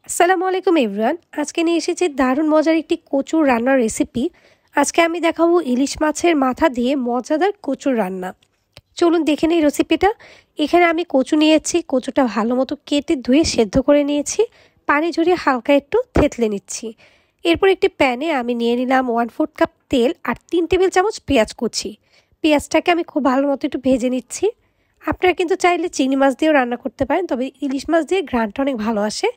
আসসালামু আলাইকুম এভরিওয়ান। আজকে নিয়ে এসেছি দারুণ মজার একটি কচুর রান্নার রেসিপি। আজকে আমি দেখাবো ইলিশ মাছের মাথা দিয়ে মজাদার কচুর রান্না। চলুন দেখে নিই রেসিপিটা। এখানে আমি কচু নিয়েছি, কচুটা ভালো মতো কেটে ধুয়ে সেদ্ধ করে নিয়েছি, পানি ঝরিয়ে হালকা একটু থেতলে নিচ্ছি। এরপর একটি প্যানে আমি নিয়ে নিলাম 1/4 কাপ তেল আর 3 টেবিল চামচ পেঁয়াজ কুচি। পেঁয়াজটাকে আমি খুব ভালো মতো একটু ভেজে নিচ্ছি। আপনারা কিন্তু চাইলে চিংড়ি মাছ দিয়েও রান্না করতে পারেন, তবে ইলিশ মাছ দিয়ে ঘ্রাণটা অনেক ভালো আসে।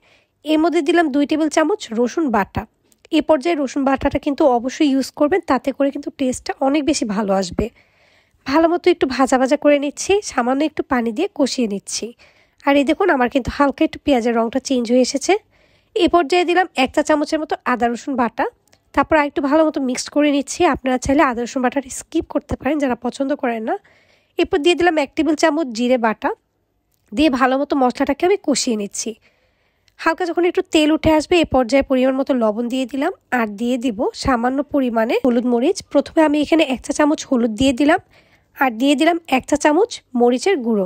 এর মধ্যে দিলাম 2 টেবিল চামচ রসুন বাটা। এই পর্যায়ে রসুন বাটাটা কিন্তু অবশ্যই ইউজ করবেন, তাতে করে কিন্তু টেস্টটা অনেক বেশি ভালো আসবে। ভালো মতো একটু ভাজা ভাজা করে নিচ্ছি, সামান্য একটু পানি দিয়ে কষিয়ে নিচ্ছি। আর এই দেখুন আমার কিন্তু হালকা একটু পেঁয়াজের রঙটা চেঞ্জ হয়ে এসেছে। এই পর্যায়ে দিলাম 1 চা চামচের মতো আদা রসুন বাটা। তারপর আরেকটু ভালো মতো মিক্সড করে নিচ্ছি। আপনারা চাইলে আদা রসুন বাটাটা স্কিপ করতে পারেন যারা পছন্দ করেন না। এরপর দিয়ে দিলাম 1 টেবিল চামচ জিরে বাটা, দিয়ে ভালো মতো মশলাটাকে আমি কষিয়ে নিচ্ছি। হালকা যখন একটু তেল উঠে আসবে এ পর্যায়ে পরিমাণ মতো লবণ দিয়ে দিলাম, আর দিয়ে দিব সামান্য পরিমাণে হলুদ মরিচ। প্রথমে আমি এখানে 1 চা চামচ হলুদ দিয়ে দিলাম, আর দিয়ে দিলাম 1 চা চামচ মরিচের গুঁড়ো।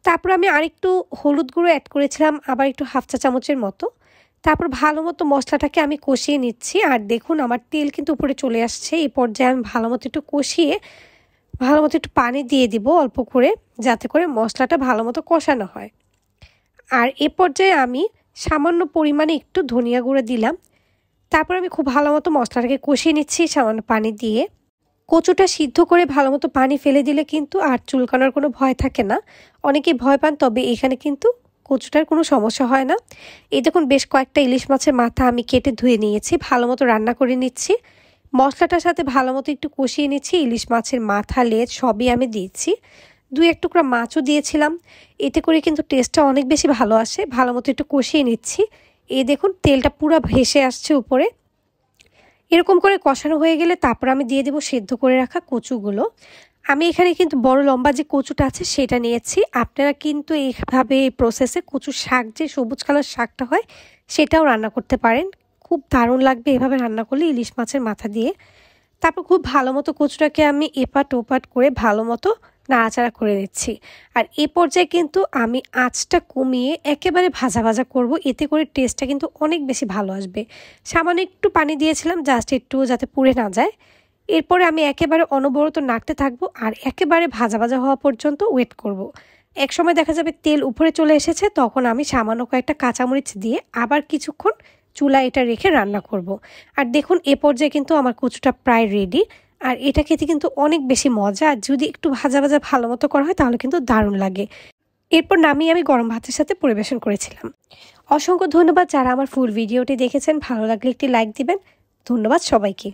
তারপর আমি আরেকটু হলুদ গুঁড়ো অ্যাড করেছিলাম, আবার একটু 1/2 চা চামচের মতো। তারপর ভালো মতো মশলাটাকে আমি কষিয়ে নিচ্ছি। আর দেখুন আমার তেল কিন্তু উপরে চলে আসছে। এই পর্যায়ে আমি ভালো মতো একটু কষিয়ে ভালো মতো একটু পানি দিয়ে দিব অল্প করে, যাতে করে মশলাটা ভালো মতো কষানো হয়। আর এ পর্যায়ে আমি সামান্য পরিমাণে একটু ধনিয়া গুঁড়ো দিলাম। তারপর আমি খুব ভালো মতো মশলাটাকে কষিয়ে নিচ্ছি সামান্য পানি দিয়ে। কচুটা সিদ্ধ করে ভালো মতো পানি ফেলে দিলে কিন্তু আর চুলকানোর কোনো ভয় থাকে না। অনেকেই ভয় পান, তবে এখানে কিন্তু কচুটার কোনো সমস্যা হয় না। এই দেখুন বেশ কয়েকটা ইলিশ মাছের মাথা আমি কেটে ধুয়ে নিয়েছি, ভালো মতো রান্না করে নিচ্ছি। মশলাটার সাথে ভালো মতো একটু কষিয়ে নিচ্ছি। ইলিশ মাছের মাথা লেজ সবই আমি দিয়েছি, 2-1 টুকরা মাছও দিয়েছিলাম। এতে করে কিন্তু টেস্টটা অনেক বেশি ভালো আসে। ভালো মতো একটু কষিয়ে নিচ্ছি। এই দেখুন তেলটা পুরো ভেসে আসছে উপরে। এরকম করে কষানো হয়ে গেলে তারপর আমি দিয়ে দেবো সেদ্ধ করে রাখা কচুগুলো। আমি এখানে কিন্তু বড় লম্বা যে কচুটা আছে সেটা নিয়েছি। আপনারা কিন্তু এইভাবে এই প্রসেসে কচুর শাক, যে সবুজ কালার শাকটা হয়, সেটাও রান্না করতে পারেন। খুব দারুণ লাগবে এভাবে রান্না করলে ইলিশ মাছের মাথা দিয়ে। তারপর খুব ভালো মতো কচুটাকে আমি এপাট ওপাট করে ভালো মতো নাড়াচাড়া করে নিচ্ছি। আর এ পর্যায়ে কিন্তু আমি আঁচটা কমিয়ে একেবারে ভাজা ভাজা করব, এতে করে টেস্টটা কিন্তু অনেক বেশি ভালো আসবে। সামান্য একটু পানি দিয়েছিলাম জাস্ট একটু যাতে পুড়ে না যায়। এরপরে আমি একেবারে অনবরত নাড়তে থাকবো আর একেবারে ভাজা ভাজা হওয়া পর্যন্ত ওয়েট করব। এক সময় দেখা যাবে তেল উপরে চলে এসেছে, তখন আমি সামান্য কয়েকটা কাঁচামরিচ দিয়ে আবার কিছুক্ষণ চুলা এটা রেখে রান্না করব। আর দেখুন এ পর্যায়ে কিন্তু আমার কচুটা প্রায় রেডি। আর এটা খেতে কিন্তু অনেক বেশি মজা, আর যদি একটু ভাজা ভাজা ভালো মতো করা হয় তাহলে কিন্তু দারুণ লাগে। এরপর নামিয়ে আমি গরম ভাতের সাথে পরিবেশন করেছিলাম। অসংখ্য ধন্যবাদ যারা আমার ফুল ভিডিওটি দেখেছেন। ভালো লাগলে একটি লাইক দিবেন। ধন্যবাদ সবাইকে।